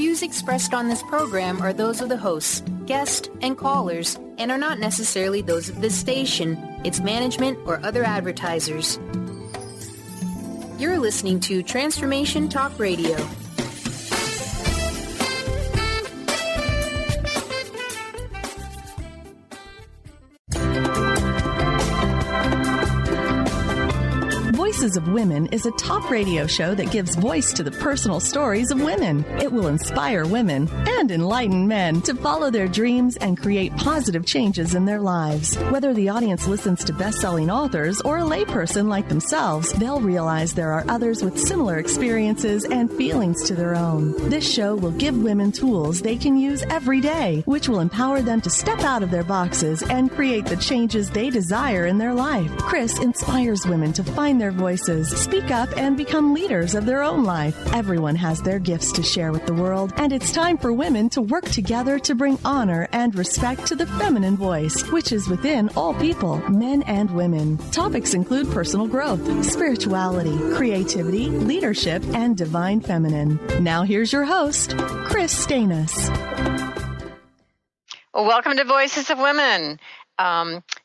views expressed on this program are those of the hosts, guests, and callers, and are not necessarily those of this station, its management, or other advertisers. You're listening to Transformation Talk Radio. Voices of Women is a talk radio show that gives voice to the personal stories of women. It will inspire women and enlighten men to follow their dreams and create positive changes in their lives. Whether the audience listens to best-selling authors or a layperson like themselves, they'll realize there are others with similar experiences and feelings to their own. This show will give women tools they can use every day, which will empower them to step out of their boxes and create the changes they desire in their life. Kris inspires women to find their voices, speak up, and become leaders of their own life. Everyone has their gifts to share with the world, and it's time for women to work together to bring honor and respect to the feminine voice, which is within all people, men and women. Topics include personal growth, spirituality, creativity, leadership, and divine feminine. Now here's your host, Kris Steinnes. Well, welcome to Voices of Women.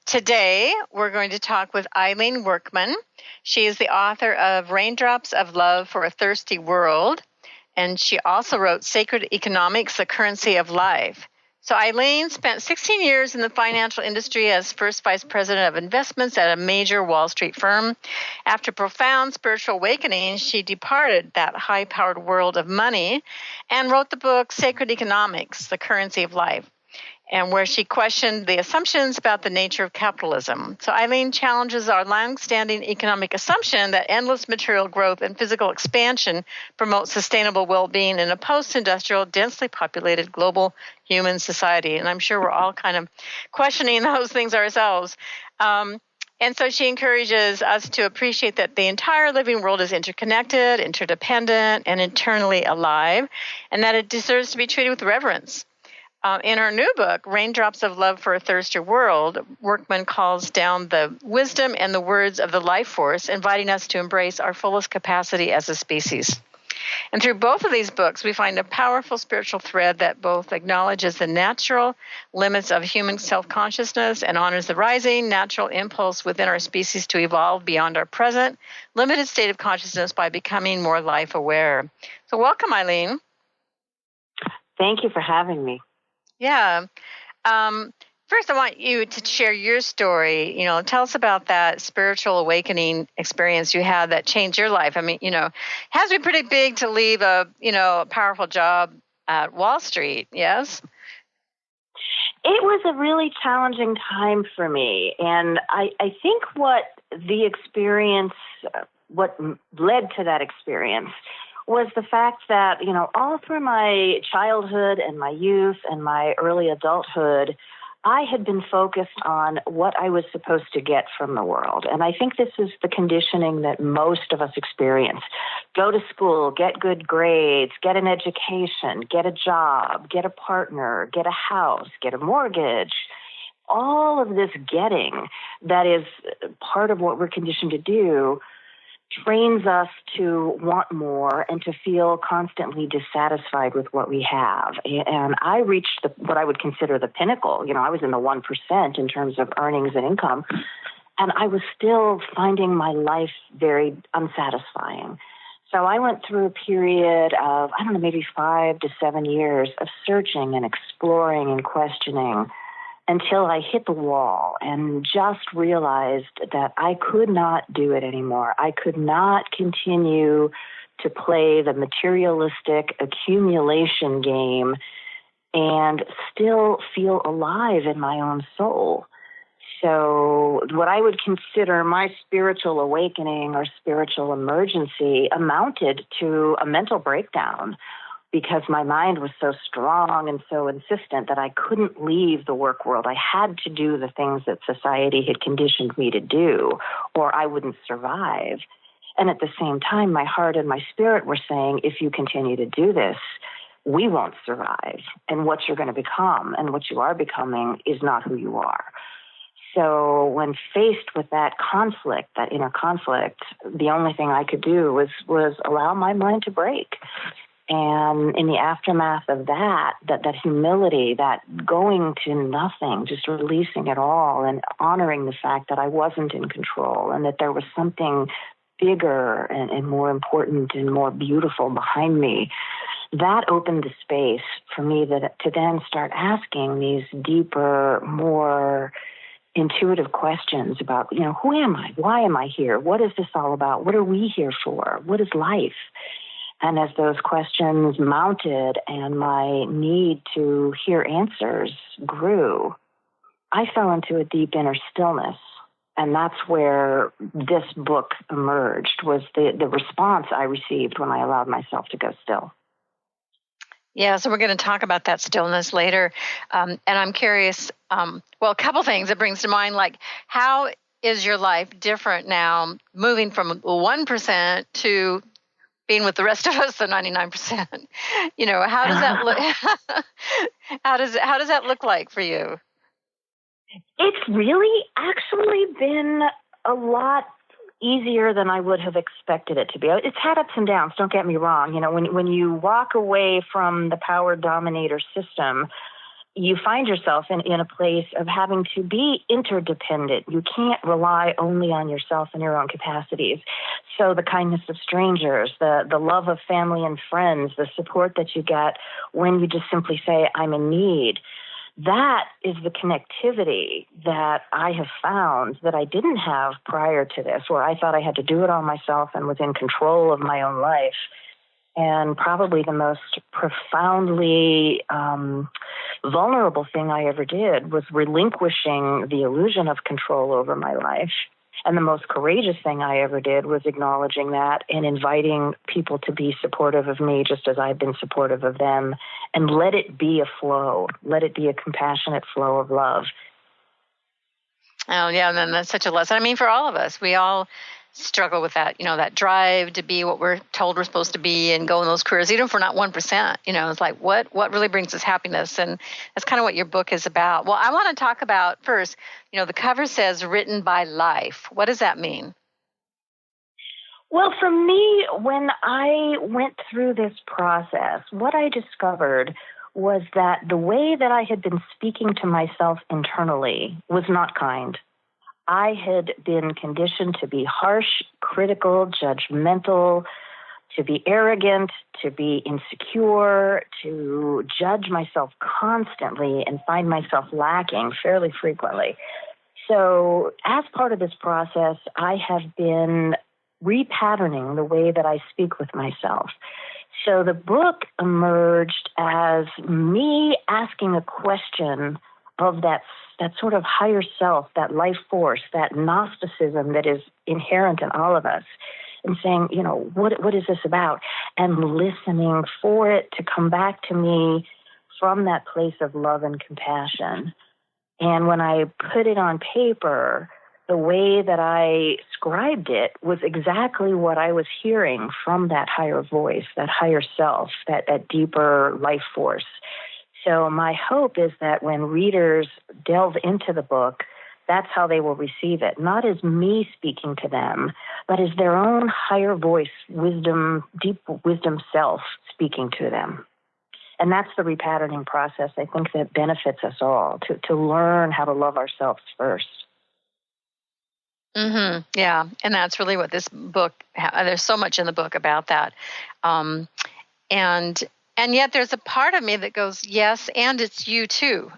Today, we're going to talk with Eileen Workman. She is the author of Raindrops of Love for a Thirsty World, and she also wrote Sacred Economics, the Currency of Life. So Eileen spent 16 years in the financial industry as first vice president of investments at a major Wall Street firm. After profound spiritual awakening, she departed that high-powered world of money and wrote the book Sacred Economics, the Currency of Life, and where she questioned the assumptions about the nature of capitalism. So Eileen challenges our long-standing economic assumption that endless material growth and physical expansion promote sustainable well-being in a post-industrial, densely populated global human society. And I'm sure we're all kind of questioning those things ourselves. And so she encourages us to appreciate that the entire living world is interconnected, interdependent, and eternally alive, and that it deserves to be treated with reverence. In her new book, Raindrops of Love for a Thirsty World, Workman calls down the wisdom and the words of the life force, inviting us to embrace our fullest capacity as a species. And through both of these books, we find a powerful spiritual thread that both acknowledges the natural limits of human self-consciousness and honors the rising natural impulse within our species to evolve beyond our present limited state of consciousness by becoming more life-aware. So welcome, Eileen. Thank you for having me. Yeah. First, I want you to share your story. Tell us about that spiritual awakening experience you had that changed your life. I mean, it has to be pretty big to leave a powerful job at Wall Street, yes? It was a really challenging time for me. And I think what led to that experience was the fact that, all through my childhood and my youth and my early adulthood, I had been focused on what I was supposed to get from the world. And I think this is the conditioning that most of us experience. Go to school, get good grades, get an education, get a job, get a partner, get a house, get a mortgage. All of this getting that is part of what we're conditioned to do trains us to want more and to feel constantly dissatisfied with what we have. And I reached what I would consider the pinnacle. I was in the 1% in terms of earnings and income, and I was still finding my life very unsatisfying. So I went through a period of, maybe 5 to 7 years of searching and exploring and questioning until I hit the wall and just realized that I could not do it anymore. I could not continue to play the materialistic accumulation game and still feel alive in my own soul. So what I would consider my spiritual awakening or spiritual emergency amounted to a mental breakdown, because my mind was so strong and so insistent that I couldn't leave the work world. I had to do the things that society had conditioned me to do, or I wouldn't survive. And at the same time, my heart and my spirit were saying, if you continue to do this, we won't survive. And what you're going to become and what you are becoming is not who you are. So when faced with that conflict, that inner conflict, the only thing I could do was allow my mind to break. And in the aftermath of that humility, that going to nothing, just releasing it all and honoring the fact that I wasn't in control and that there was something bigger and more important and more beautiful behind me, that opened the space for me to then start asking these deeper, more intuitive questions about, who am I? Why am I here? What is this all about? What are we here for? What is life? And as those questions mounted and my need to hear answers grew, I fell into a deep inner stillness. And that's where this book emerged, was the response I received when I allowed myself to go still. Yeah, so we're going to talk about that stillness later. And I'm curious, a couple things it brings to mind, like how is your life different now, moving from 1% to being with the rest of us, the 99%? How does that look? How does that look like for you? It's really actually been a lot easier than I would have expected it to be. It's had ups and downs, don't get me wrong. When you walk away from the power dominator system, you find yourself in a place of having to be interdependent. You can't rely only on yourself and your own capacities. So the kindness of strangers, the love of family and friends, the support that you get when you just simply say, I'm in need, that is the connectivity that I have found that I didn't have prior to this, where I thought I had to do it all myself and was in control of my own life. And probably the most profoundly vulnerable thing I ever did was relinquishing the illusion of control over my life. And the most courageous thing I ever did was acknowledging that and inviting people to be supportive of me just as I've been supportive of them, and let it be a flow. Let it be a compassionate flow of love. Oh, yeah, and then that's such a lesson. I mean, for all of us, we all struggle with that, that drive to be what we're told we're supposed to be and go in those careers, even if we're not 1%. It's like, what really brings us happiness? And that's kind of what your book is about. Well, I want to talk about first, the cover says written by life. What does that mean? Well, for me, when I went through this process, what I discovered was that the way that I had been speaking to myself internally was not kind. I had been conditioned to be harsh, critical, judgmental, to be arrogant, to be insecure, to judge myself constantly and find myself lacking fairly frequently. So as part of this process, I have been repatterning the way that I speak with myself. So the book emerged as me asking a question of that sort of higher self, that life force, that Gnosticism that is inherent in all of us, and saying, what is this about? And listening for it to come back to me from that place of love and compassion. And when I put it on paper, the way that I scribed it was exactly what I was hearing from that higher voice, that higher self, that deeper life force. So my hope is that when readers delve into the book, that's how they will receive it. Not as me speaking to them, but as their own higher voice, wisdom, deep wisdom self speaking to them. And that's the repatterning process, I think, that benefits us all, to learn how to love ourselves first. Mm-hmm. Yeah, and that's really what this book, there's so much in the book about that. And yet there's a part of me that goes, yes, and it's you too.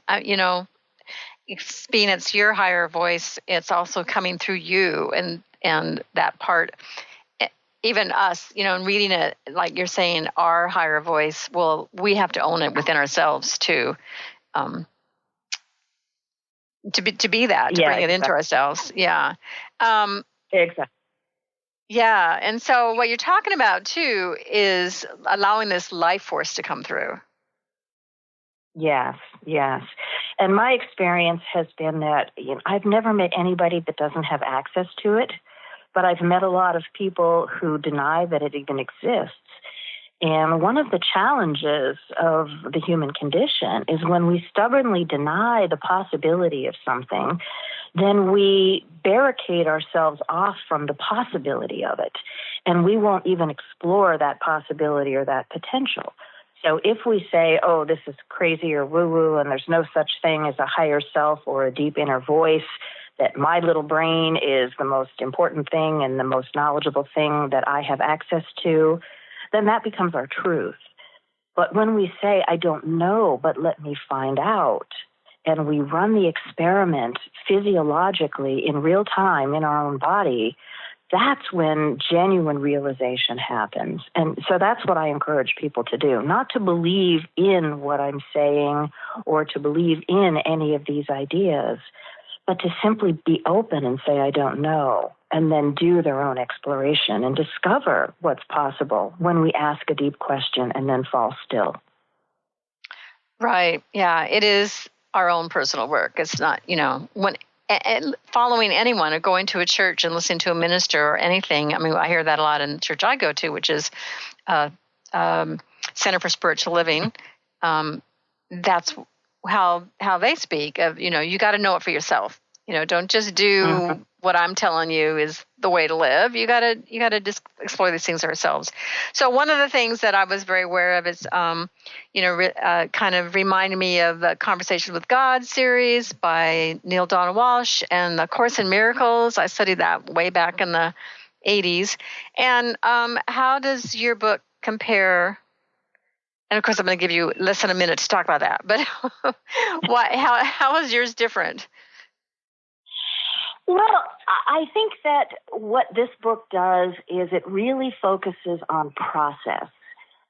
It's your higher voice. It's also coming through you, and that part, even us, and reading it, like you're saying, our higher voice, well, we have to own it within ourselves too, to be that, to bring it into ourselves. Yeah. Exactly. Yeah, and so what you're talking about too is allowing this life force to come through. Yes. And my experience has been that I've never met anybody that doesn't have access to it, but I've met a lot of people who deny that it even exists. And one of the challenges of the human condition is when we stubbornly deny the possibility of something, then we barricade ourselves off from the possibility of it. and we won't even explore that possibility or that potential. So if we say, oh, this is crazy or woo-woo, and there's no such thing as a higher self or a deep inner voice, that my little brain is the most important thing and the most knowledgeable thing that I have access to, then that becomes our truth. But when we say, I don't know, but let me find out, and we run the experiment physiologically in real time in our own body, that's when genuine realization happens. And so that's what I encourage people to do, not to believe in what I'm saying or to believe in any of these ideas, but to simply be open and say, I don't know, and then do their own exploration and discover what's possible when we ask a deep question and then fall still. Right. Yeah, it is our own personal work. It's not, when following anyone or going to a church and listening to a minister or anything. I mean, I hear that a lot in the church I go to, which is Center for Spiritual Living. That's how they speak of, you got to know it for yourself. Don't just do what I'm telling you is the way to live. You got to just explore these things ourselves. So one of the things that I was very aware of is, kind of reminded me of the Conversation with God series by Neil Donald Walsh and the Course in Miracles. I studied that way back in the 80s. And how does your book compare? And of course, I'm going to give you less than a minute to talk about that. But how is yours different? Well, I think that what this book does is it really focuses on process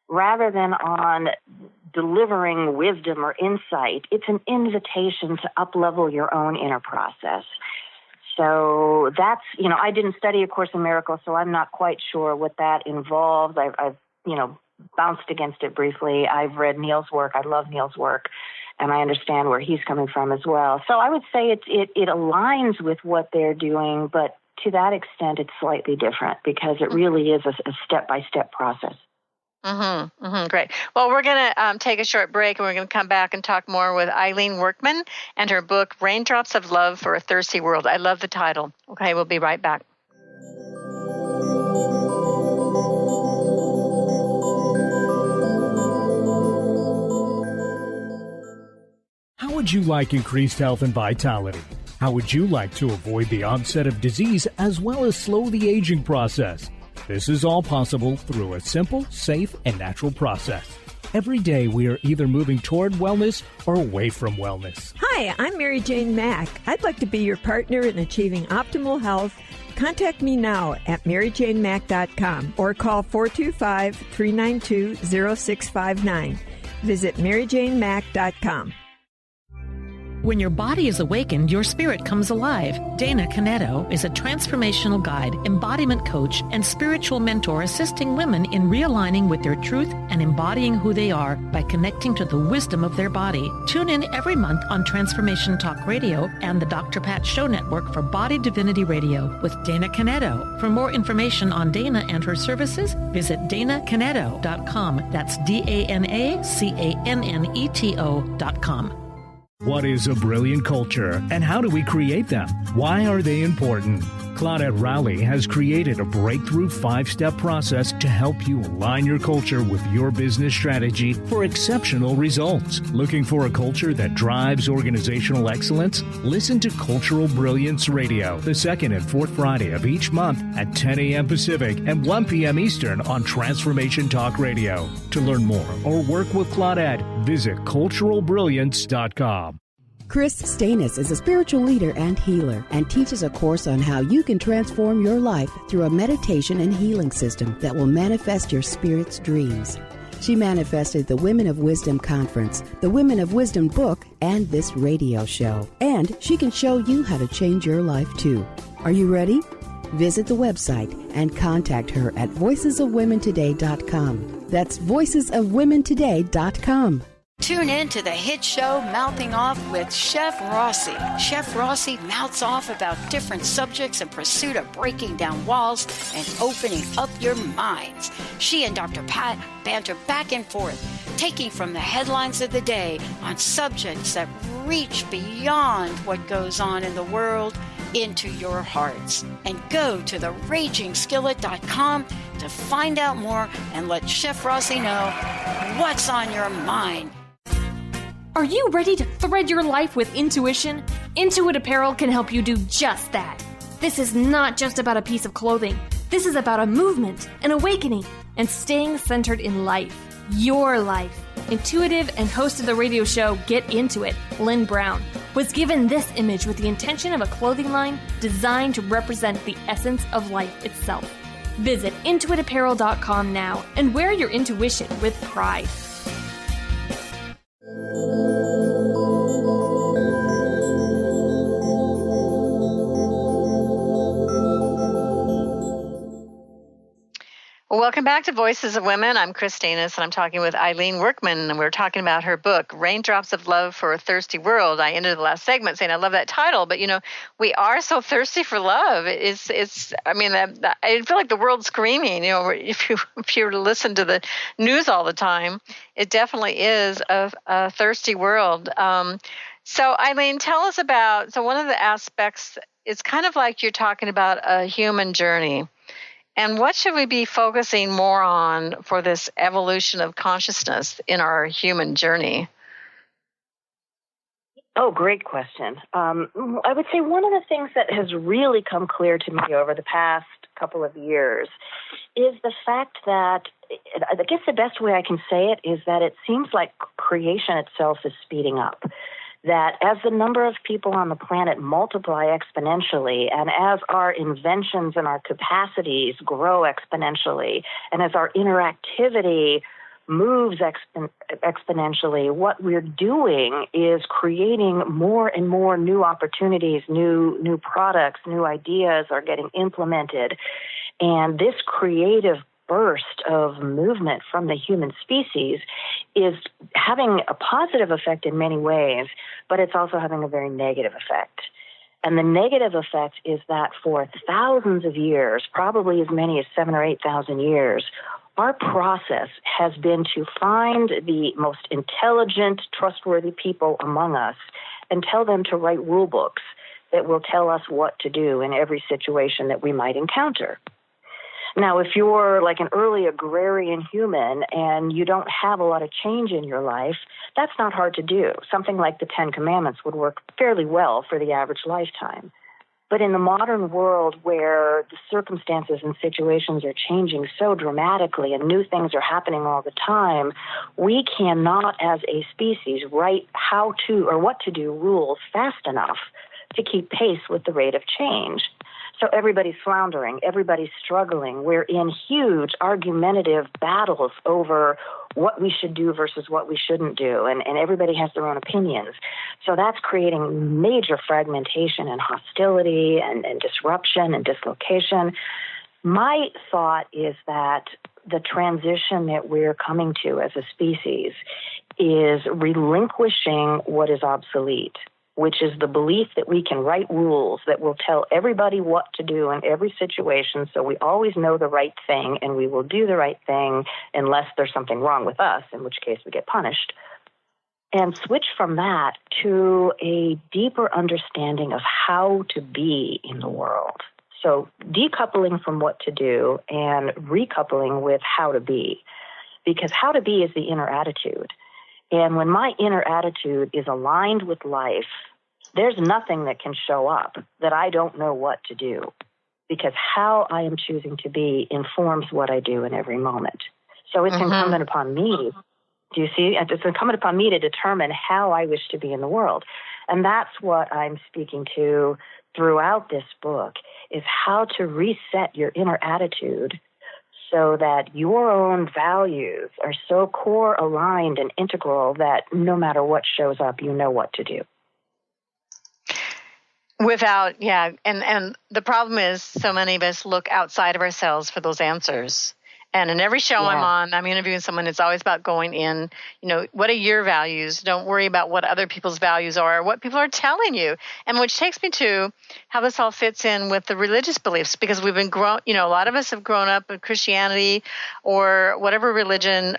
rather than on delivering wisdom or insight. It's an invitation to up-level your own inner process. So that's, I didn't study A Course in Miracles, so I'm not quite sure what that involves. I've bounced against it briefly. I've read Neil's work. I love Neil's work. And I understand where he's coming from as well. So I would say it aligns with what they're doing, but to that extent, it's slightly different because it really is a step-by-step process. Great. Well, we're going to take a short break, and we're going to come back and talk more with Eileen Workman and her book, Raindrops of Love for a Thirsty World. I love the title. Okay, we'll be right back. How would you like increased health and vitality? How would you like to avoid the onset of disease as well as slow the aging process? This is all possible through a simple, safe, and natural process. Every day we are either moving toward wellness or away from wellness. Hi, I'm Mary Jane Mack. I'd like to be your partner in achieving optimal health. Contact me now at maryjanemack.com or call 425-392-0659. Visit maryjanemack.com. When your body is awakened, your spirit comes alive. Dana Canetto is a transformational guide, embodiment coach, and spiritual mentor assisting women in realigning with their truth and embodying who they are by connecting to the wisdom of their body. Tune in every month on Transformation Talk Radio and the Dr. Pat Show Network for Body Divinity Radio with Dana Canetto. For more information on Dana and her services, visit danacanetto.com. That's DANACANNETO.com. What is a brilliant culture, and how do we create them? Why are they important? Claudette Rowley has created a breakthrough 5-step process to help you align your culture with your business strategy for exceptional results. Looking for a culture that drives organizational excellence? Listen to Cultural Brilliance Radio, the second and fourth Friday of each month at 10 a.m. Pacific and 1 p.m. Eastern on Transformation Talk Radio. To learn more or work with Claudette, visit culturalbrilliance.com. Kris Steinnes is a spiritual leader and healer and teaches a course on how you can transform your life through a meditation and healing system that will manifest your spirit's dreams. She manifested the Women of Wisdom Conference, the Women of Wisdom book, and this radio show. And she can show you how to change your life too. Are you ready? Visit the website and contact her at voicesofwomentoday.com. That's voicesofwomentoday.com. Tune in to the hit show Mouthing Off with Chef Rossi. Chef Rossi mouths off about different subjects in pursuit of breaking down walls and opening up your minds. She and Dr. Pat banter back and forth, taking from the headlines of the day on subjects that reach beyond what goes on in the world into your hearts. And go to theragingskillet.com to find out more and let Chef Rossi know what's on your mind. Are you ready to thread your life with intuition? Intuit Apparel can help you do just that. This is not just about a piece of clothing. This is about a movement, an awakening, and staying centered in life. Your life. Intuitive and host of the radio show Get Into It, Lynn Brown, was given this image with the intention of a clothing line designed to represent the essence of life itself. Visit intuitapparel.com now and wear your intuition with pride. Welcome back to Voices of Women. I'm Kris Steinnes, and I'm talking with Eileen Workman, and we're talking about her book, Raindrops of Love for a Thirsty World. I ended the last segment saying I love that title, but, we are so thirsty for love. I feel like the world's screaming, if you were to listen to the news all the time, it definitely is a thirsty world. So, Eileen, tell us about, one of the aspects, it's kind of like you're talking about a human journey. And what should we be focusing more on for this evolution of consciousness in our human journey? Oh, great question. I would say one of the things that has really come clear to me over the past couple of years is the fact that, I guess the best way I can say it is that it seems like creation itself is speeding up. That as the number of people on the planet multiply exponentially, and as our inventions and our capacities grow exponentially, and as our interactivity moves exponentially, what we're doing is creating more and more new opportunities, new products, new ideas are getting implemented. And this creative burst of movement from the human species is having a positive effect in many ways, but it's also having a very negative effect. And the negative effect is that for thousands of years, probably as many as 7,000 or 8,000 years, our process has been to find the most intelligent, trustworthy people among us and tell them to write rule books that will tell us what to do in every situation that we might encounter. Now, if you're like an early agrarian human and you don't have a lot of change in your life, that's not hard to do. Something like the 10 Commandments would work fairly well for the average lifetime. But in the modern world where the circumstances and situations are changing so dramatically and new things are happening all the time, we cannot as a species write how to or what to do rules fast enough to keep pace with the rate of change. So everybody's floundering, everybody's struggling. We're in huge argumentative battles over what we should do versus what we shouldn't do, and everybody has their own opinions. So that's creating major fragmentation and hostility and disruption and dislocation. My thought is that the transition that we're coming to as a species is relinquishing what is obsolete, which is the belief that we can write rules that will tell everybody what to do in every situation so we always know the right thing and we will do the right thing unless there's something wrong with us, in which case we get punished, and switch from that to a deeper understanding of how to be in the world. So decoupling from what to do and recoupling with how to be, because how to be is the inner attitude. And when my inner attitude is aligned with life, there's nothing that can show up that I don't know what to do, because how I am choosing to be informs what I do in every moment. So it's incumbent upon me. Do you see? It's incumbent upon me to determine how I wish to be in the world. And that's what I'm speaking to throughout this book, is how to reset your inner attitude so that your own values are so core aligned and integral that no matter what shows up, you know what to do. And the problem is so many of us look outside of ourselves for those answers. And in every show I'm on, I'm interviewing someone, it's always about going in, what are your values? Don't worry about what other people's values are, or what people are telling you. And which takes me to how this all fits in with the religious beliefs, because we've been grown, a lot of us have grown up in Christianity or whatever religion,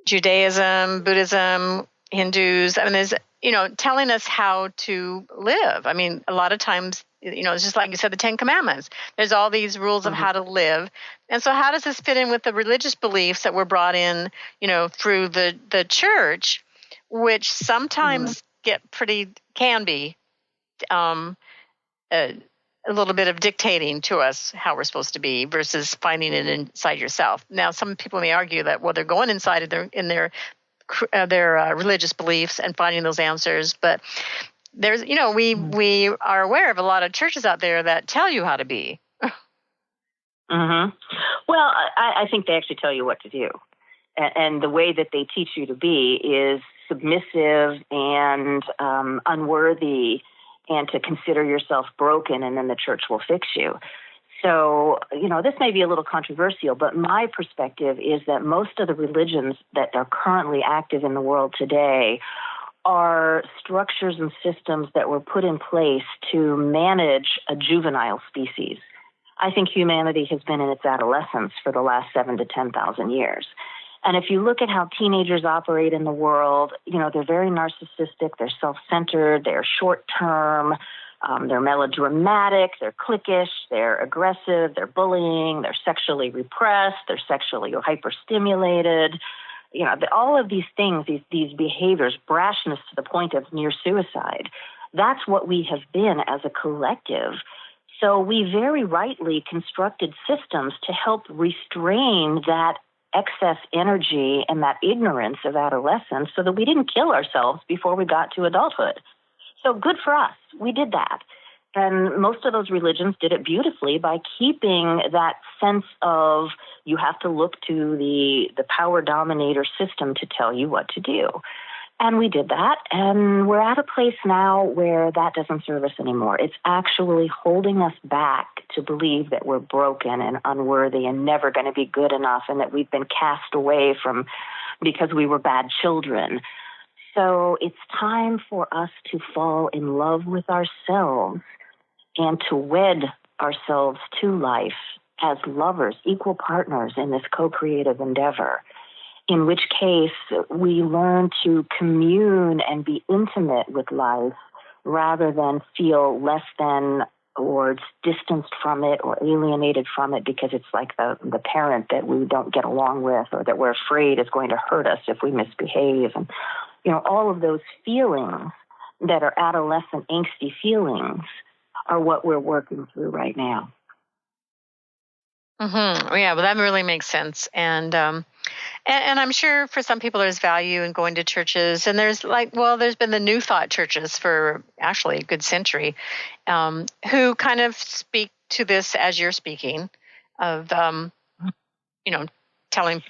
Judaism, Buddhism, Hindus. I mean, telling us how to live. I mean, a lot of times, it's just like you said, the 10 Commandments. There's all these rules of how to live. And so how does this fit in with the religious beliefs that were brought in, through the church, which sometimes can be a little bit of dictating to us how we're supposed to be versus finding it inside yourself. Now, some people may argue that, they're going inside of their religious beliefs and finding those answers, but there's, we are aware of a lot of churches out there that tell you how to be. Mm-hmm. Well, I think they actually tell you what to do. And the way that they teach you to be is submissive and unworthy, and to consider yourself broken, and then the church will fix you. So, this may be a little controversial, but my perspective is that most of the religions that are currently active in the world today are structures and systems that were put in place to manage a juvenile species. I think humanity has been in its adolescence for the last 7,000 to 10,000 years. And if you look at how teenagers operate in the world, they're very narcissistic, they're self-centered, they're short-term, they're melodramatic, they're cliquish, they're aggressive, they're bullying, they're sexually repressed, they're sexually hyperstimulated. All of these things, these behaviors, brashness to the point of near suicide, that's what we have been as a collective. So we very rightly constructed systems to help restrain that excess energy and that ignorance of adolescence so that we didn't kill ourselves before we got to adulthood. So good for us. We did that. And most of those religions did it beautifully by keeping that sense of you have to look to the power dominator system to tell you what to do. And we did that, and we're at a place now where that doesn't serve us anymore. It's actually holding us back to believe that we're broken and unworthy and never going to be good enough, and that we've been cast away from because we were bad children. So it's time for us to fall in love with ourselves and to wed ourselves to life as lovers, equal partners in this co-creative endeavor, in which case we learn to commune and be intimate with life rather than feel less than or distanced from it or alienated from it because it's like the parent that we don't get along with or that we're afraid is going to hurt us if we misbehave. And, all of those feelings that are adolescent angsty feelings are what we're working through right now. Mm-hmm. Yeah, well, that really makes sense. And I'm sure for some people there's value in going to churches. And there's there's been the New Thought churches for actually a good century who kind of speak to this as you're speaking of, telling,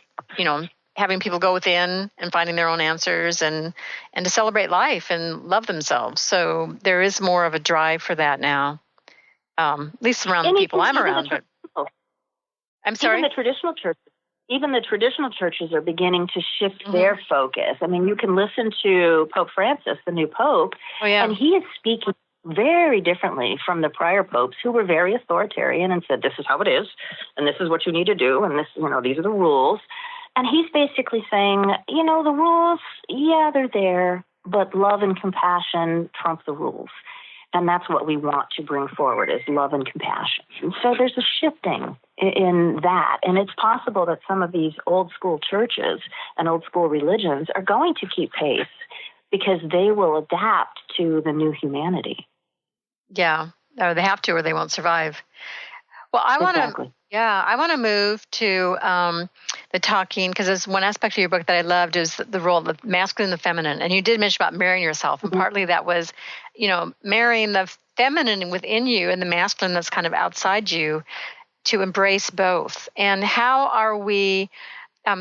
having people go within and finding their own answers and to celebrate life and love themselves. So there is more of a drive for that now, at least around the people I'm around. But I'm sorry? Even the traditional churches are beginning to shift their focus. I mean, you can listen to Pope Francis, the new Pope, and he is speaking very differently from the prior popes who were very authoritarian and said, this is how it is, and this is what you need to do, and this, these are the rules. And he's basically saying, the rules, they're there, but love and compassion trump the rules. And that's what we want to bring forward is love and compassion. And so there's a shifting in that. And it's possible that some of these old school churches and old school religions are going to keep pace because they will adapt to the new humanity. Yeah, or they have to or they won't survive. Well, I want to move to the talking, because there's one aspect of your book that I loved is the role of the masculine and the feminine. And you did mention about marrying yourself. And partly that was, marrying the feminine within you and the masculine that's kind of outside you to embrace both. And how are we,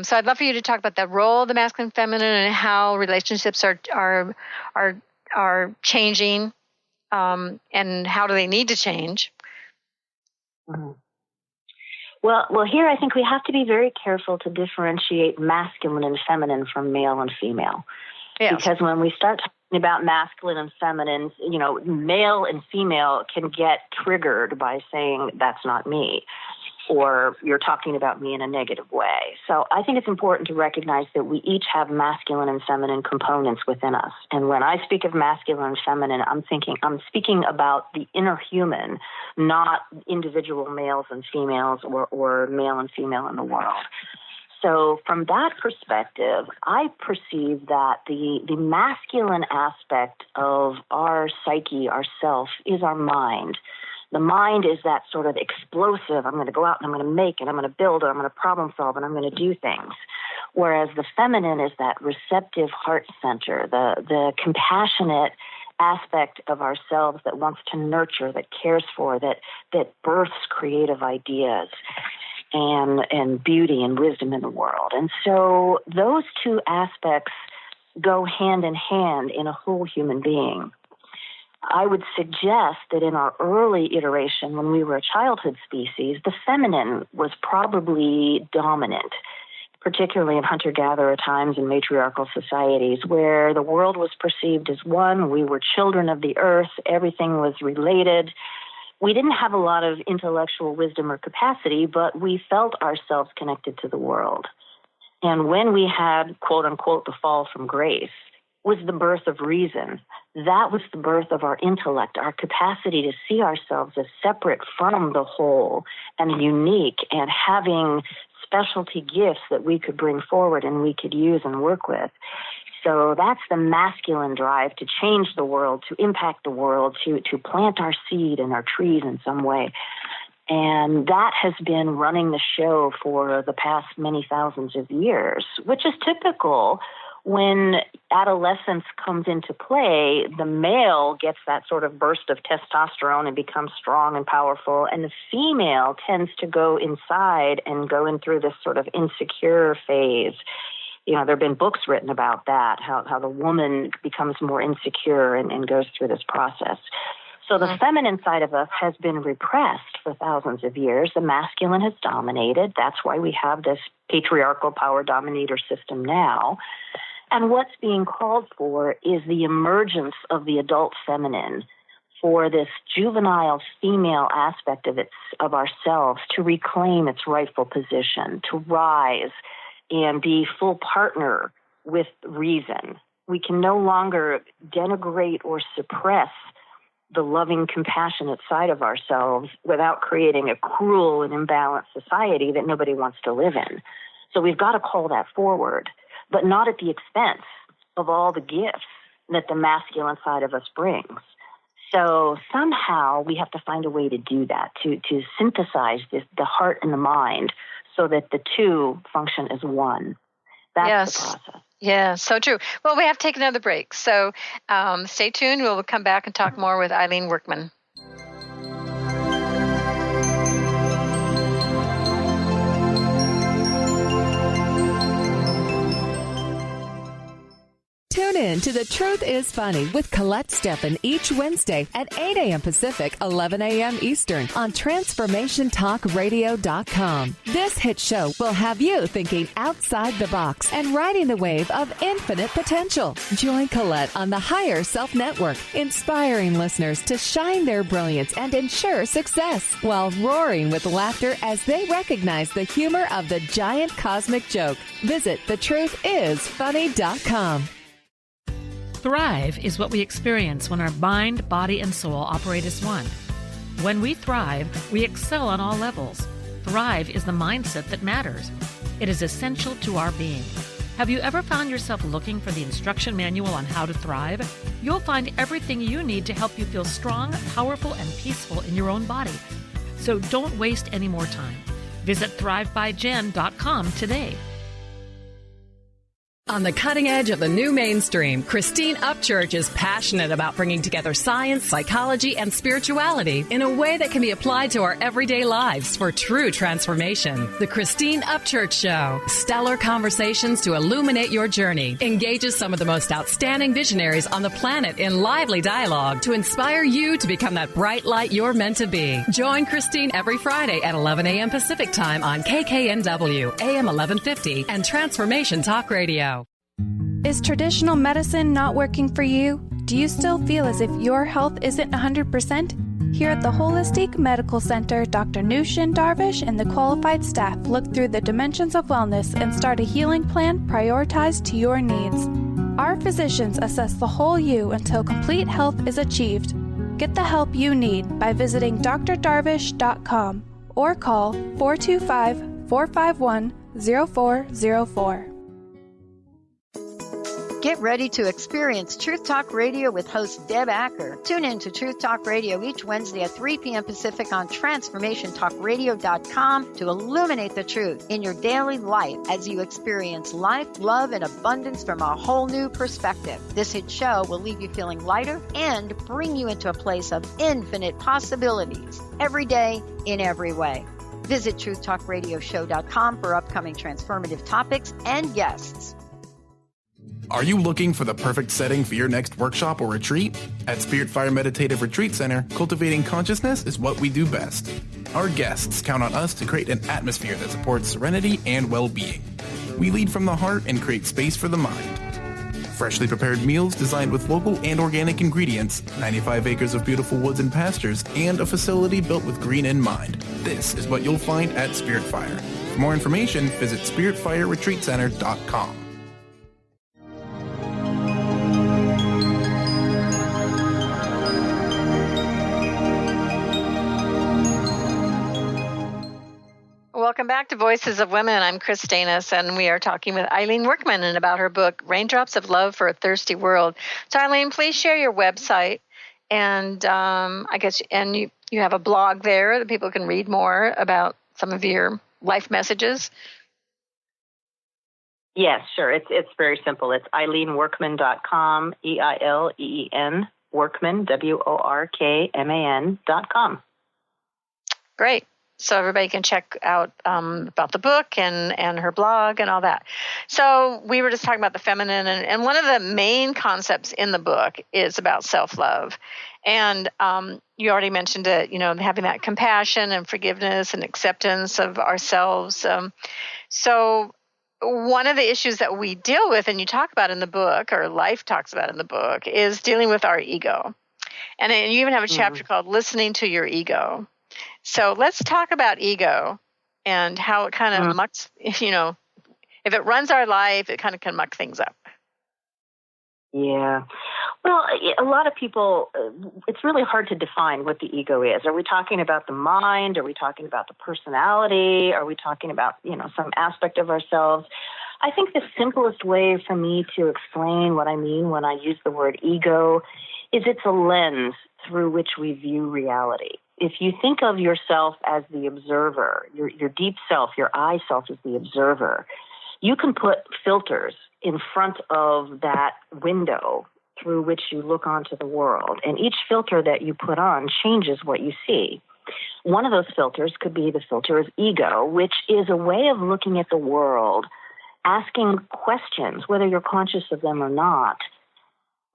so I'd love for you to talk about that role of the masculine and feminine and how relationships are changing and how do they need to change. Mm-hmm. Well, here I think we have to be very careful to differentiate masculine and feminine from male and female. Yes. Because when we start talking about masculine and feminine, male and female can get triggered by saying, that's not me. or you're talking about me in a negative way. So I think it's important to recognize that we each have masculine and feminine components within us. And when I speak of masculine and feminine, I'm speaking about the inner human, not individual males and females or male and female in the world. So from that perspective, I perceive that the masculine aspect of our psyche, our self, is our mind. The mind is that sort of explosive, I'm going to go out and I'm going to make it, I'm going to build it, I'm going to problem solve, and I'm going to do things. Whereas the feminine is that receptive heart center, the compassionate aspect of ourselves that wants to nurture, that cares for, that births creative ideas and beauty and wisdom in the world. And so those two aspects go hand in hand in a whole human being. I would suggest that in our early iteration, when we were a childhood species, the feminine was probably dominant, particularly in hunter-gatherer times and matriarchal societies, where the world was perceived as one. We were children of the earth. Everything was related. We didn't have a lot of intellectual wisdom or capacity, but we felt ourselves connected to the world. And when we had, quote unquote, the fall from grace, was the birth of reason. That was the birth of our intellect, our capacity to see ourselves as separate from the whole and unique and having specialty gifts that we could bring forward and we could use and work with. So that's the masculine drive to change the world, to impact the world, to plant our seed in our trees in some way. And that has been running the show for the past many thousands of years, which is typical. When adolescence comes into play, the male gets that sort of burst of testosterone and becomes strong and powerful, and the female tends to go inside and go in through this sort of insecure phase. You know, there have been books written about that, how the woman becomes more insecure and goes through this process. So the feminine side of us has been repressed for thousands of years. The masculine has dominated. That's why we have this patriarchal power dominator system now. And what's being called for is the emergence of the adult feminine, for this juvenile female aspect of ourselves to reclaim its rightful position, to rise and be full partner with reason. We can no longer denigrate or suppress the loving, compassionate side of ourselves without creating a cruel and imbalanced society that nobody wants to live in. So we've got to call that forward, but not at the expense of all the gifts that the masculine side of us brings. So somehow we have to find a way to do that, to synthesize the heart and the mind so that the two function as one. That's the process. Yeah, so true. Well, we have to take another break. So stay tuned. We'll come back and talk more with Eileen Workman. Tune in to The Truth is Funny with Colette Steffen each Wednesday at 8 a.m. Pacific, 11 a.m. Eastern on TransformationTalkRadio.com. This hit show will have you thinking outside the box and riding the wave of infinite potential. Join Colette on the Higher Self Network, inspiring listeners to shine their brilliance and ensure success while roaring with laughter as they recognize the humor of the giant cosmic joke. Visit thetruthisfunny.com. Thrive is what we experience when our mind, body, and soul operate as one. When we thrive, we excel on all levels. Thrive is the mindset that matters. It is essential to our being. Have you ever found yourself looking for the instruction manual on how to thrive? You'll find everything you need to help you feel strong, powerful, and peaceful in your own body. So don't waste any more time. Visit thrivebyjen.com today. On the cutting edge of the new mainstream, Christine Upchurch is passionate about bringing together science, psychology, and spirituality in a way that can be applied to our everyday lives for true transformation. The Christine Upchurch Show, stellar conversations to illuminate your journey, engages some of the most outstanding visionaries on the planet in lively dialogue to inspire you to become that bright light you're meant to be. Join Christine every Friday at 11 a.m. Pacific Time on KKNW, AM 1150, and Transformation Talk Radio. Is traditional medicine not working for you? Do you still feel as if your health isn't 100%? Here at the Holistic Medical Center, Dr. Nushin Darvish and the qualified staff look through the dimensions of wellness and start a healing plan prioritized to your needs. Our physicians assess the whole you until complete health is achieved. Get the help you need by visiting drdarvish.com or call 425-451-0404. Get ready to experience Truth Talk Radio with host Deb Acker. Tune in to Truth Talk Radio each Wednesday at 3 p.m. Pacific on TransformationTalkRadio.com to illuminate the truth in your daily life as you experience life, love, and abundance from a whole new perspective. This hit show will leave you feeling lighter and bring you into a place of infinite possibilities every day in every way. Visit TruthTalkRadioshow.com for upcoming transformative topics and guests. Are you looking for the perfect setting for your next workshop or retreat? At Spirit Fire Meditative Retreat Center, cultivating consciousness is what we do best. Our guests count on us to create an atmosphere that supports serenity and well-being. We lead from the heart and create space for the mind. Freshly prepared meals designed with local and organic ingredients, 95 acres of beautiful woods and pastures, and a facility built with green in mind. This is what you'll find at Spirit Fire. For more information, visit spiritfireretreatcenter.com. Welcome back to Voices of Women. I'm Kris Steinnes, and we are talking with Eileen Workman and about her book, Raindrops of Love for a Thirsty World. So, Eileen, please share your website, and you have a blog there that people can read more about some of your life messages. Yes, sure. It's very simple. It's eileenworkman.com, EILEEN, Workman, WORKMAN.com. Great. So everybody can check out about the book and her blog and all that. So we were just talking about the feminine, and one of the main concepts in the book is about self-love. And you already mentioned it, having that compassion and forgiveness and acceptance of ourselves. So one of the issues that we deal with, and you talk about in the book, or Life talks about in the book, is dealing with our ego. And you even have a chapter called Listening to Your Ego. So let's talk about ego and how it kind of mucks, if it runs our life, it kind of can muck things up. Yeah. Well, a lot of people, it's really hard to define what the ego is. Are we talking about the mind? Are we talking about the personality? Are we talking about, some aspect of ourselves? I think the simplest way for me to explain what I mean when I use the word ego is it's a lens through which we view reality. If you think of yourself as the observer, your deep self, your I self is the observer, you can put filters in front of that window through which you look onto the world. And each filter that you put on changes what you see. One of those filters could be the filter of ego, which is a way of looking at the world, asking questions, whether you're conscious of them or not,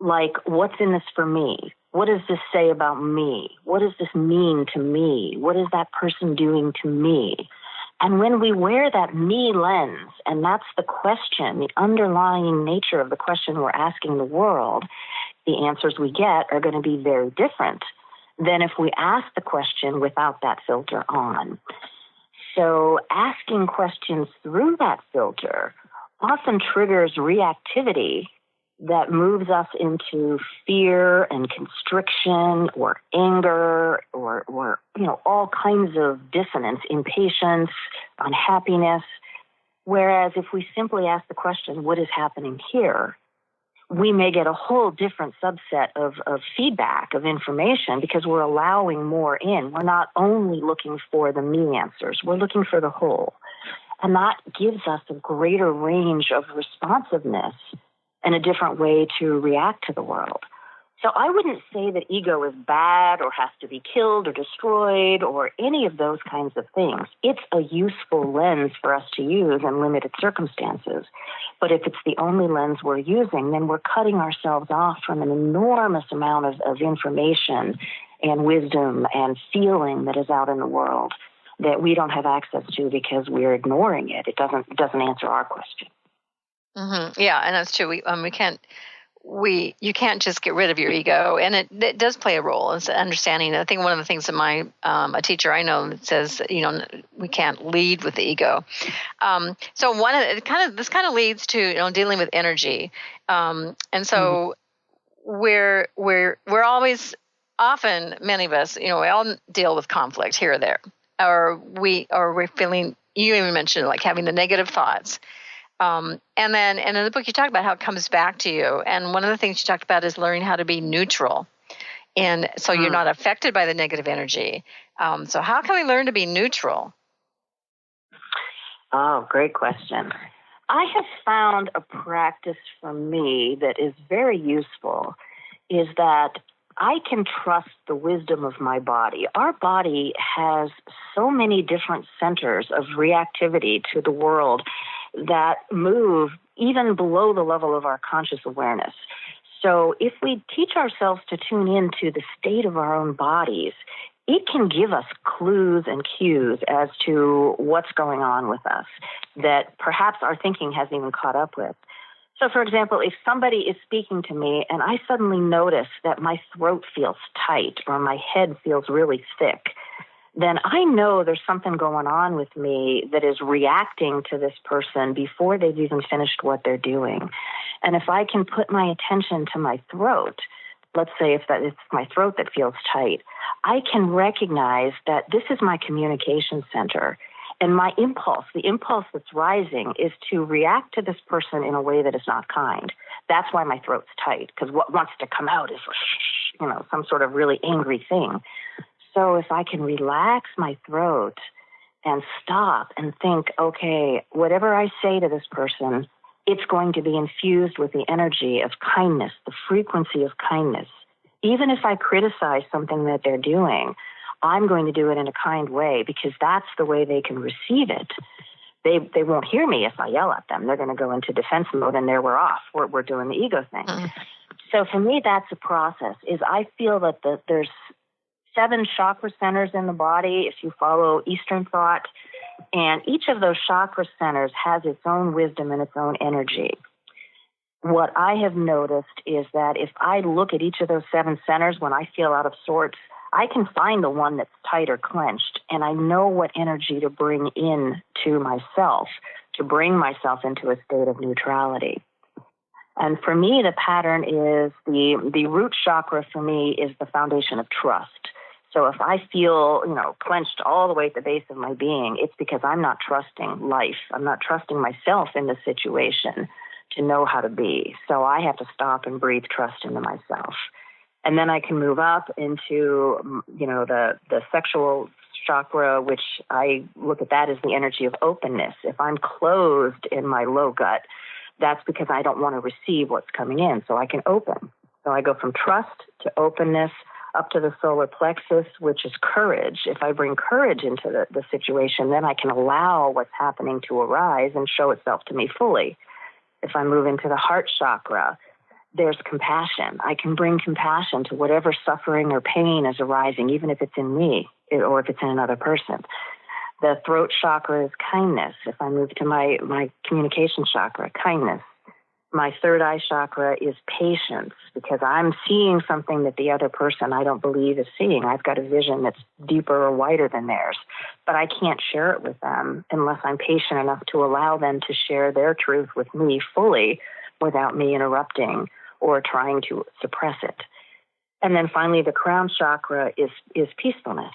like, what's in this for me? What does this say about me? What does this mean to me? What is that person doing to me? And when we wear that me lens, and that's the question, the underlying nature of the question we're asking the world, the answers we get are going to be very different than if we ask the question without that filter on. So asking questions through that filter often triggers reactivity that moves us into fear and constriction or anger or all kinds of dissonance, impatience, unhappiness. Whereas if we simply ask the question, what is happening here? We may get a whole different subset of feedback, of information, because we're allowing more in. We're not only looking for the me answers, we're looking for the whole. And that gives us a greater range of responsiveness and a different way to react to the world. So I wouldn't say that ego is bad or has to be killed or destroyed or any of those kinds of things. It's a useful lens for us to use in limited circumstances. But if it's the only lens we're using, then we're cutting ourselves off from an enormous amount of information and wisdom and feeling that is out in the world that we don't have access to because we're ignoring it. It doesn't answer our question. Mm-hmm. Yeah, and that's true. We can't. you can't just get rid of your ego, and it does play a role. It's understanding. I think one of the things that a teacher I know that says, we can't lead with the ego. So this kind of leads to dealing with energy, and so we're always, often many of us, we all deal with conflict here or there, or we're feeling. You even mentioned like having the negative thoughts. And in the book, you talk about how it comes back to you. And one of the things you talked about is learning how to be neutral. And so you're not affected by the negative energy. So how can we learn to be neutral? Oh, great question. I have found a practice for me that is very useful is that I can trust the wisdom of my body. Our body has so many different centers of reactivity to the world that move even below the level of our conscious awareness. So if we teach ourselves to tune into the state of our own bodies, it can give us clues and cues as to what's going on with us that perhaps our thinking hasn't even caught up with. So, for example, if somebody is speaking to me and I suddenly notice that my throat feels tight or my head feels really thick, then I know there's something going on with me that is reacting to this person before they've even finished what they're doing. And if I can put my attention to my throat, let's say if it's my throat that feels tight, I can recognize that this is my communication center. And my impulse, the impulse that's rising, is to react to this person in a way that is not kind. That's why my throat's tight, because what wants to come out is, some sort of really angry thing. So if I can relax my throat and stop and think, okay, whatever I say to this person, it's going to be infused with the energy of kindness, the frequency of kindness. Even if I criticize something that they're doing, I'm going to do it in a kind way because that's the way they can receive it. They won't hear me if I yell at them. They're going to go into defense mode and there we're off. We're doing the ego thing. So for me, that's a process. I feel that there's 7 chakra centers in the body if you follow Eastern thought. And each of those chakra centers has its own wisdom and its own energy. What I have noticed is that if I look at each of those 7 centers when I feel out of sorts, I can find the one that's tight or clenched, and I know what energy to bring in to myself, to bring myself into a state of neutrality. And for me, the pattern is the root chakra for me is the foundation of trust. So if I feel, clenched all the way at the base of my being, it's because I'm not trusting life. I'm not trusting myself in the situation to know how to be. So I have to stop and breathe trust into myself. And then I can move up into, the sexual chakra, which I look at that as the energy of openness. If I'm closed in my low gut, that's because I don't want to receive what's coming in, so I can open. So I go from trust to openness up to the solar plexus, which is courage. If I bring courage into the situation, then I can allow what's happening to arise and show itself to me fully. If I move into the heart chakra, there's compassion. I can bring compassion to whatever suffering or pain is arising, even if it's in me or if it's in another person. The throat chakra is kindness. If I move to my communication chakra, kindness. My third eye chakra is patience, because I'm seeing something that the other person I don't believe is seeing. I've got a vision that's deeper or wider than theirs, but I can't share it with them unless I'm patient enough to allow them to share their truth with me fully without me interrupting or trying to suppress it. And then finally, the crown chakra is peacefulness.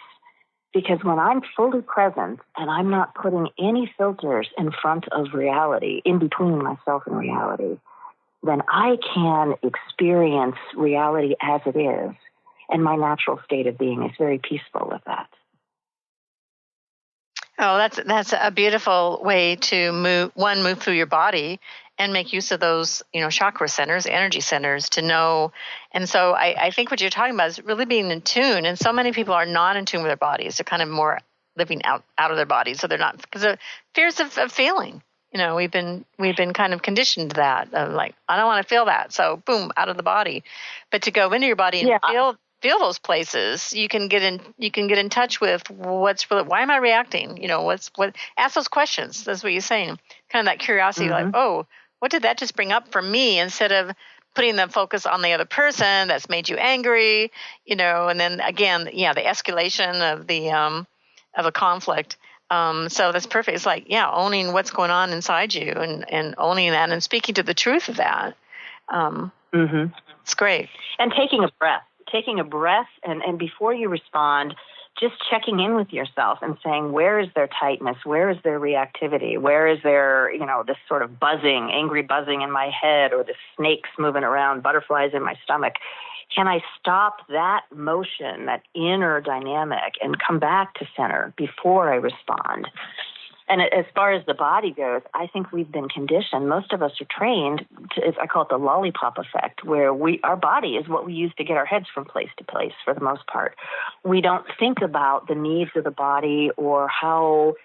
Because when I'm fully present and I'm not putting any filters in front of reality, in between myself and reality, then I can experience reality as it is. And my natural state of being is very peaceful with that. Oh, that's a beautiful way to move through your body and make use of those, chakra centers, energy centers to know. And so I think what you're talking about is really being in tune. And so many people are not in tune with their bodies. They're kind of more living out of their bodies. So they're not, because of fears of failing. We've been kind of conditioned to that of like, I don't want to feel that. So boom, out of the body. But to go into your body and feel those places, you can get in touch with why am I reacting? Ask those questions. That's what you're saying. Kind of that curiosity, like, oh, what did that just bring up for me, instead of putting the focus on the other person that's made you angry, and then again, the escalation of a conflict. So that's perfect. It's like, owning what's going on inside you and owning that and speaking to the truth of that. It's great. And taking a breath and before you respond, just checking in with yourself and saying, where is there tightness? Where is there reactivity? Where is there, this sort of buzzing, angry buzzing in my head, or the snakes moving around, butterflies in my stomach? Can I stop that motion, that inner dynamic, and come back to center before I respond? And as far as the body goes, I think we've been conditioned. Most of us are trained to, I call it the lollipop effect, where our body is what we use to get our heads from place to place for the most part. We don't think about the needs of the body or how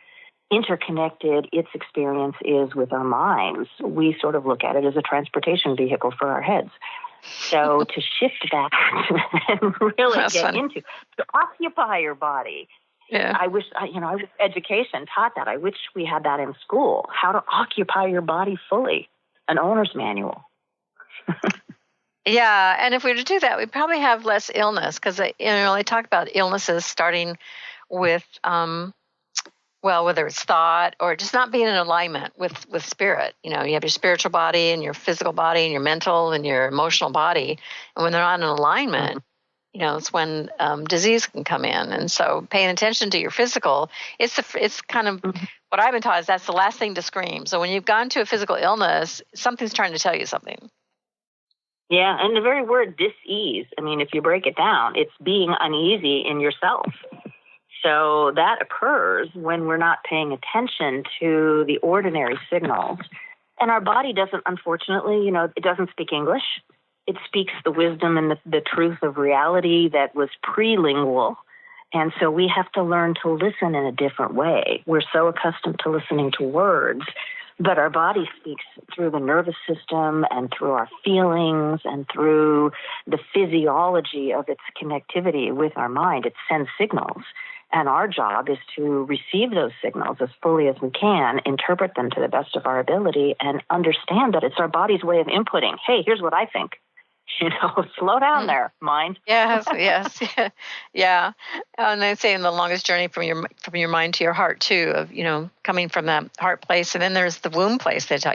interconnected its experience is with our minds. We sort of look at it as a transportation vehicle for our heads. So to shift back and really to occupy your body. Yeah. I wish education taught that. I wish we had that in school, how to occupy your body fully, an owner's manual. Yeah, and if we were to do that, we'd probably have less illness because, they talk about illnesses starting with, whether it's thought or just not being in alignment with spirit. You have your spiritual body and your physical body and your mental and your emotional body. And when they're not in alignment, it's when disease can come in. And so paying attention to your physical, it's kind of what I've been taught is that's the last thing to scream. So when you've gone to a physical illness, something's trying to tell you something. Yeah, and the very word dis-ease, if you break it down, it's being uneasy in yourself. So that occurs when we're not paying attention to the ordinary signals. And our body doesn't, unfortunately, it doesn't speak English. It speaks the wisdom and the truth of reality that was pre-lingual. And so we have to learn to listen in a different way. We're so accustomed to listening to words, but our body speaks through the nervous system and through our feelings and through the physiology of its connectivity with our mind. It sends signals. And our job is to receive those signals as fully as we can, interpret them to the best of our ability, and understand that it's our body's way of inputting. Hey, here's what I think. Slow down there, mind. Yes, yeah. And they say in the longest journey from your mind to your heart too, of coming from that heart place, and then there's the womb place. They talk.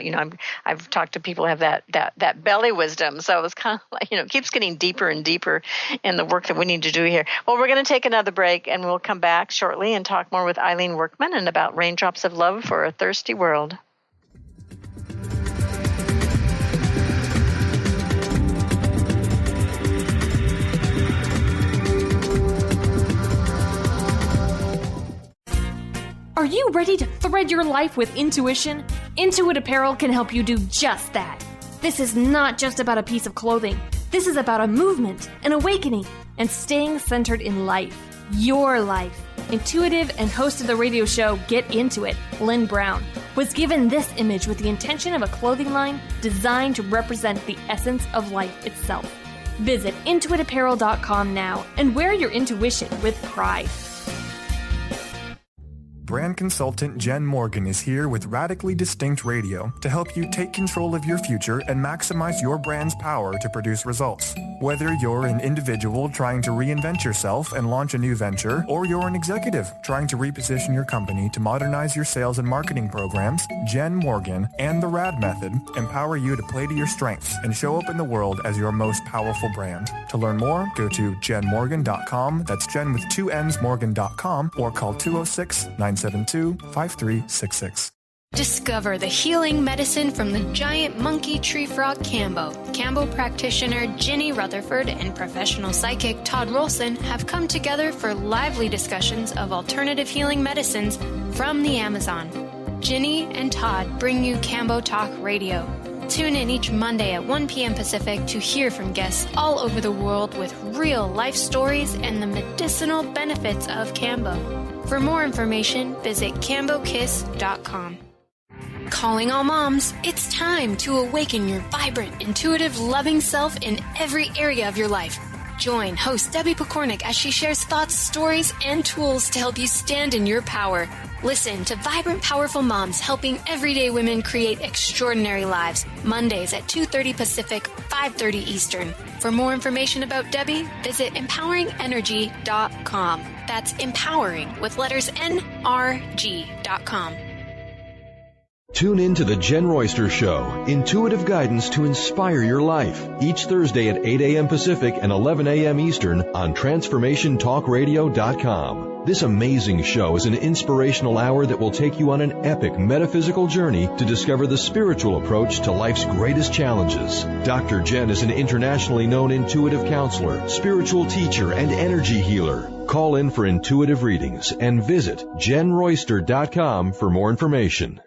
I've talked to people who have that belly wisdom. So it's kind of like it keeps getting deeper and deeper in the work that we need to do here. Well, we're going to take another break, and we'll come back shortly and talk more with Eileen Workman and about Raindrops of Love for a Thirsty World. Are you ready to thread your life with intuition? Intuit Apparel can help you do just that. This is not just about a piece of clothing. This is about a movement, an awakening, and staying centered in life. Your life. Intuitive and host of the radio show Get Into It, Lynn Brown, was given this image with the intention of a clothing line designed to represent the essence of life itself. Visit intuitapparel.com now and wear your intuition with pride. Brand consultant Jen Morgan is here with Radically Distinct Radio to help you take control of your future and maximize your brand's power to produce results. Whether you're an individual trying to reinvent yourself and launch a new venture, or you're an executive trying to reposition your company to modernize your sales and marketing programs, Jen Morgan and the RAD Method empower you to play to your strengths and show up in the world as your most powerful brand. To learn more, go to jenmorgan.com, that's Jen with 2 N's, Morgan.com, or call 206-972-5366. Discover the healing medicine from the giant monkey tree frog Cambo. Cambo practitioner Ginny Rutherford and professional psychic Todd Rolson have come together for lively discussions of alternative healing medicines from the Amazon. Ginny and Todd bring you Cambo Talk Radio. Tune in each Monday at 1 p.m. Pacific to hear from guests all over the world with real life stories and the medicinal benefits of Cambo. For more information, visit cambokiss.com. Calling all moms, it's time to awaken your vibrant, intuitive, loving self in every area of your life. Join host Debbie Pokornik as she shares thoughts, stories, and tools to help you stand in your power. Listen to Vibrant, Powerful Moms helping everyday women create extraordinary lives. Mondays at 2:30 Pacific, 5:30 Eastern. For more information about Debbie, visit empoweringenergy.com. That's empowering with letters NRG.com. Tune in to The Jen Royster Show, intuitive guidance to inspire your life, each Thursday at 8 a.m. Pacific and 11 a.m. Eastern on TransformationTalkRadio.com. This amazing show is an inspirational hour that will take you on an epic metaphysical journey to discover the spiritual approach to life's greatest challenges. Dr. Jen is an internationally known intuitive counselor, spiritual teacher, and energy healer. Call in for intuitive readings and visit JenRoyster.com for more information.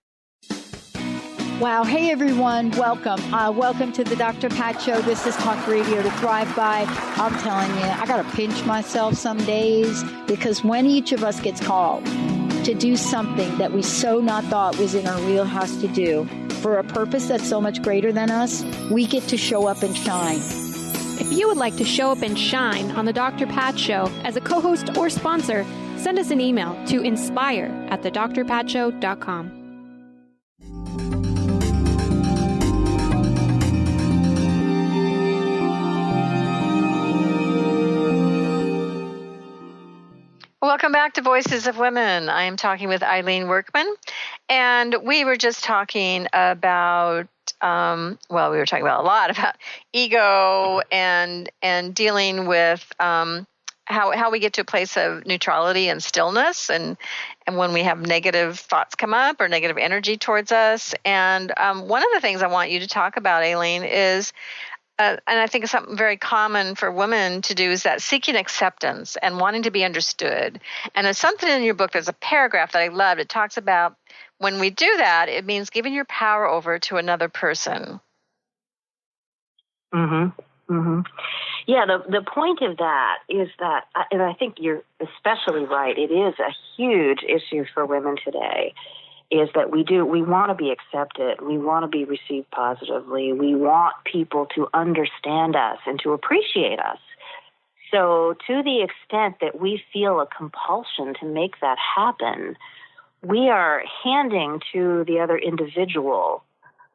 Wow. Hey, everyone. Welcome. Welcome to the Dr. Pat Show. This is Talk Radio to Thrive By. I'm telling you, I got to pinch myself some days because when each of us gets called to do something that we so not thought was in our wheelhouse to do for a purpose that's so much greater than us, we get to show up and shine. If you would like to show up and shine on the Dr. Pat Show as a co-host or sponsor, send us an email to inspire@thedrpatshow.com. Welcome back to Voices of Women. I am talking with Eileen Workman, and we were just talking about, we were talking about a lot about ego and dealing with how we get to a place of neutrality and stillness, and when we have negative thoughts come up or negative energy towards us. And one of the things I want you to talk about, Eileen, is and I think it's something very common for women to do, is that seeking acceptance and wanting to be understood. And there's something in your book, there's a paragraph that I loved. It talks about when we do that, it means giving your power over to another person. Mm-hmm. Mm-hmm. Yeah, the point of that is that, and I think you're especially right, it is a huge issue for women today, is that we want to be accepted. We want to be received positively. We want people to understand us and to appreciate us. So to the extent that we feel a compulsion to make that happen, we are handing to the other individual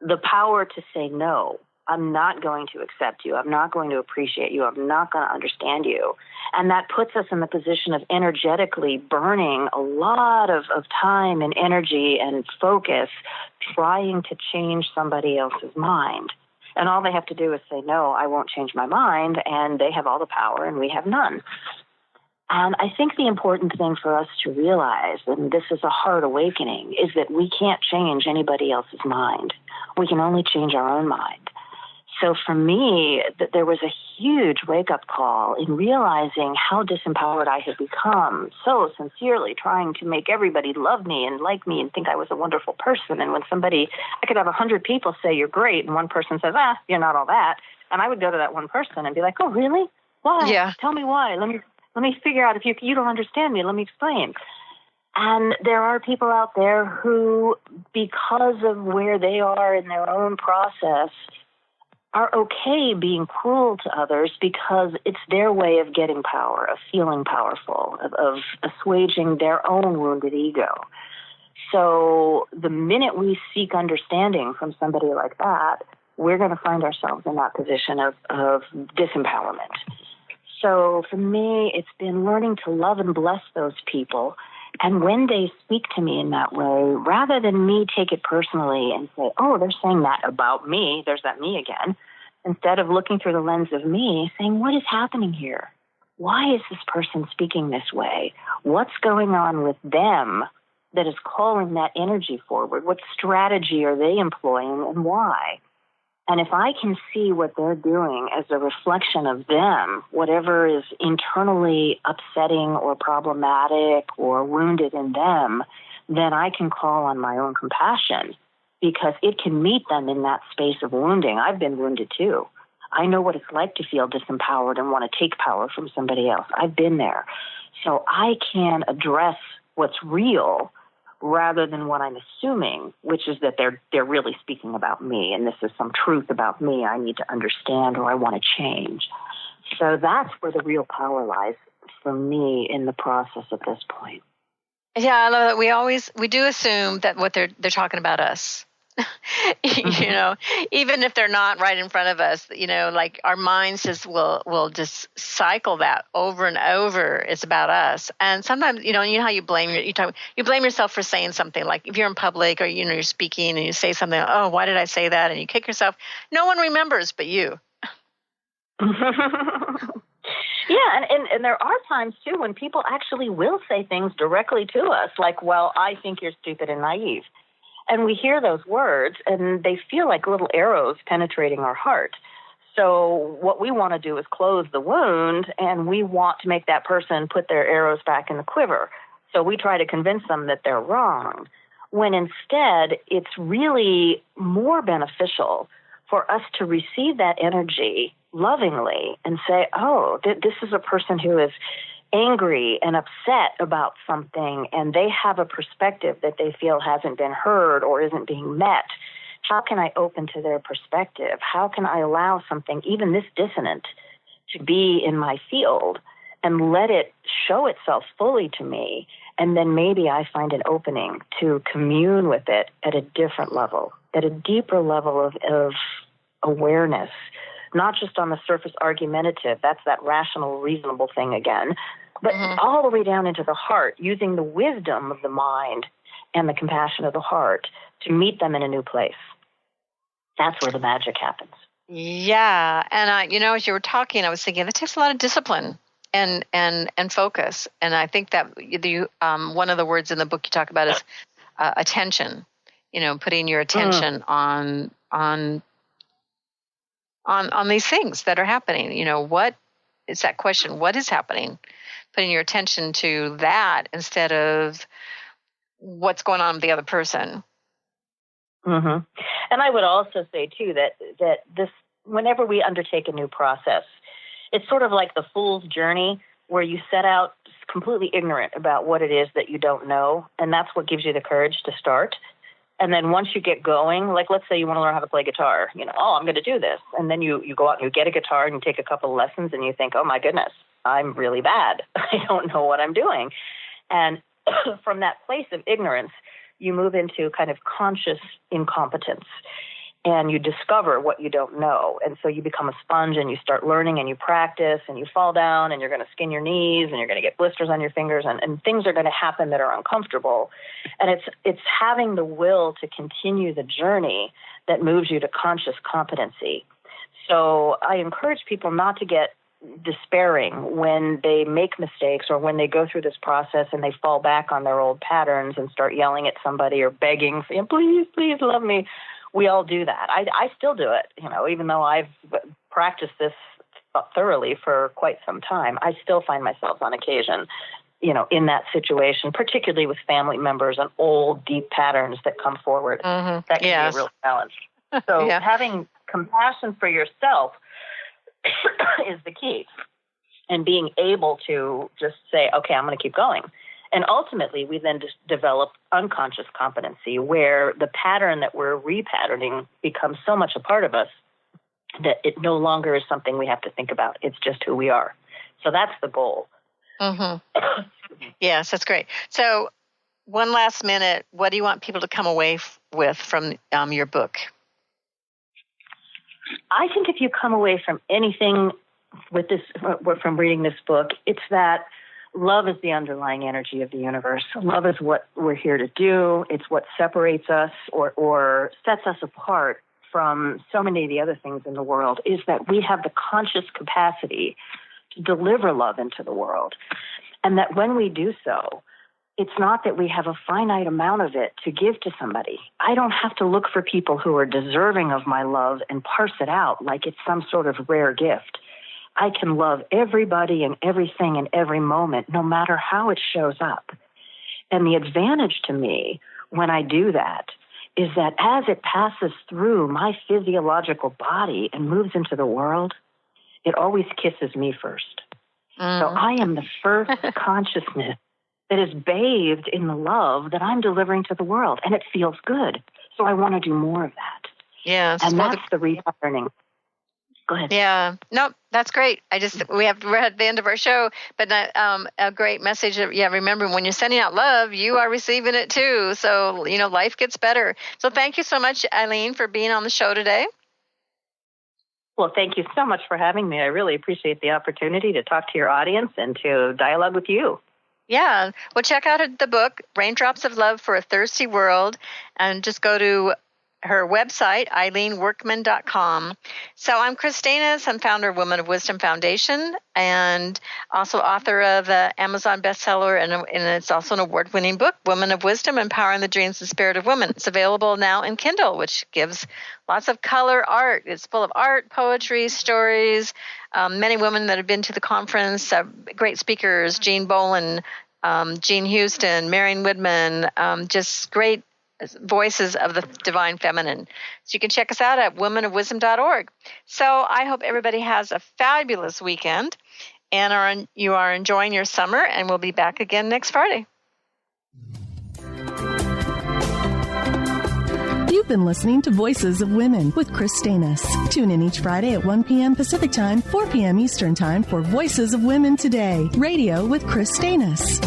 the power to say no. I'm not going to accept you. I'm not going to appreciate you. I'm not going to understand you. And that puts us in the position of energetically burning a lot of time and energy and focus trying to change somebody else's mind. And all they have to do is say, no, I won't change my mind, and they have all the power and we have none. And I think the important thing for us to realize, and this is a hard awakening, is that we can't change anybody else's mind. We can only change our own mind. So for me, there was a huge wake-up call in realizing how disempowered I had become, so sincerely trying to make everybody love me and like me and think I was a wonderful person. And when I could have 100 people say you're great, and one person says, you're not all that. And I would go to that one person and be like, oh, really? Why? Yeah. Tell me why. Let me figure out if you don't understand me. Let me explain. And there are people out there who, because of where they are in their own process, are okay being cruel to others because it's their way of getting power, of feeling powerful, of assuaging their own wounded ego. So the minute we seek understanding from somebody like that, we're going to find ourselves in that position of disempowerment. So for me, it's been learning to love and bless those people. And when they speak to me in that way, rather than me take it personally and say, oh, they're saying that about me, there's that me again, instead of looking through the lens of me, saying, what is happening here? Why is this person speaking this way? What's going on with them that is calling that energy forward? What strategy are they employing and why? And if I can see what they're doing as a reflection of them, whatever is internally upsetting or problematic or wounded in them, then I can call on my own compassion because it can meet them in that space of wounding. I've been wounded too. I know what it's like to feel disempowered and want to take power from somebody else. I've been there. So I can address what's real rather than what I'm assuming, which is that they're really speaking about me, and this is some truth about me I need to understand or I want to change. So that's where the real power lies for me in the process at this point. Yeah, I love that. We do assume that what they're talking about us. You know, even if they're not right in front of us, you know, like our minds just will just cycle that over and over. It's about us. And sometimes, you know how you blame yourself for saying something, like if you're in public or, you know, you're speaking and you say something, oh, why did I say that? And you kick yourself. No one remembers but you. Yeah, and there are times, too, when people actually will say things directly to us, like, well, I think you're stupid and naive. And we hear those words, and they feel like little arrows penetrating our heart. So what we want to do is close the wound, and we want to make that person put their arrows back in the quiver. So we try to convince them that they're wrong, when instead it's really more beneficial for us to receive that energy lovingly and say, oh, this is a person who is angry and upset about something, and they have a perspective that they feel hasn't been heard or isn't being met. How can I open to their perspective? How can I allow something, even this dissonant, to be in my field and let it show itself fully to me? And then maybe I find an opening to commune with it at a different level, at a deeper level of awareness. Not just on the surface argumentative, that's that rational, reasonable thing again, but all the way down into the heart, using the wisdom of the mind and the compassion of the heart to meet them in a new place. That's where the magic happens. Yeah, and as you were talking, I was thinking that takes a lot of discipline and focus. And I think that one of the words in the book you talk about is attention. You know, putting your attention on these things that are happening. You know, what is that question? What is happening? Putting your attention to that instead of what's going on with the other person. Mm-hmm. And I would also say, too, that this, whenever we undertake a new process, it's sort of like the fool's journey, where you set out completely ignorant about what it is that you don't know, and that's what gives you the courage to start. And then once you get going, like let's say you want to learn how to play guitar, I'm going to do this. And then you go out and you get a guitar and you take a couple of lessons and you think, oh my goodness, I'm really bad. I don't know what I'm doing. And from that place of ignorance, you move into kind of conscious incompetence. And you discover what you don't know. And so you become a sponge and you start learning and you practice and you fall down and you're going to skin your knees and you're going to get blisters on your fingers and things are going to happen that are uncomfortable. And it's having the will to continue the journey that moves you to conscious competency. So I encourage people not to get despairing when they make mistakes or when they go through this process and they fall back on their old patterns and start yelling at somebody or begging, saying, please, please love me. We all do that. I still do it, even though I've practiced this thoroughly for quite some time. I still find myself on occasion, in that situation, particularly with family members and old, deep patterns that come forward. That can be a real challenge. So having compassion for yourself is the key, and being able to just say, okay, I'm going to keep going. And ultimately, we then just develop unconscious competency, where the pattern that we're repatterning becomes so much a part of us that it no longer is something we have to think about. It's just who we are. So that's the goal. Mm-hmm. Yes, that's great. So one last minute, what do you want people to come away with from your book? I think if you come away from anything with this, from reading this book, it's that love is the underlying energy of the universe. Love is what we're here to do. It's what separates us or sets us apart from so many of the other things in the world, is that we have the conscious capacity to deliver love into the world. And that when we do so, it's not that we have a finite amount of it to give to somebody. I don't have to look for people who are deserving of my love and parse it out like it's some sort of rare gift. I can love everybody and everything in every moment, no matter how it shows up. And the advantage to me when I do that is that as it passes through my physiological body and moves into the world, it always kisses me first. So I am the first consciousness that is bathed in the love that I'm delivering to the world, and it feels good. So I want to do more of that. Yes. And that's the repatterning. Go ahead. Yeah. Nope. That's great. We're at the end of our show, but a great message. Remember, when you're sending out love, you are receiving it too. So, life gets better. So thank you so much, Eileen, for being on the show today. Well, thank you so much for having me. I really appreciate the opportunity to talk to your audience and to dialogue with you. Yeah. Well, check out the book, Raindrops of Love for a Thirsty World, and just go to her website, eileenworkman.com. So I'm Kris Steinnes. I'm founder of Women of Wisdom Foundation and also author of an Amazon bestseller, and it's also an award-winning book, Women of Wisdom, Empowering the Dreams and Spirit of Women. It's available now in Kindle, which gives lots of color art. It's full of art, poetry, stories, many women that have been to the conference, great speakers, Jean Boland, Jean Houston, Marion Woodman, just great voices of the divine feminine. So you can check us out at womenofwisdom.org. So I hope everybody has a fabulous weekend and you are enjoying your summer, and we'll be back again next Friday. You've been listening to Voices of Women with Kris Steinnes. Tune in each Friday at 1 p.m. Pacific Time, 4 p.m. Eastern Time for Voices of Women Today, radio with Kris Steinnes.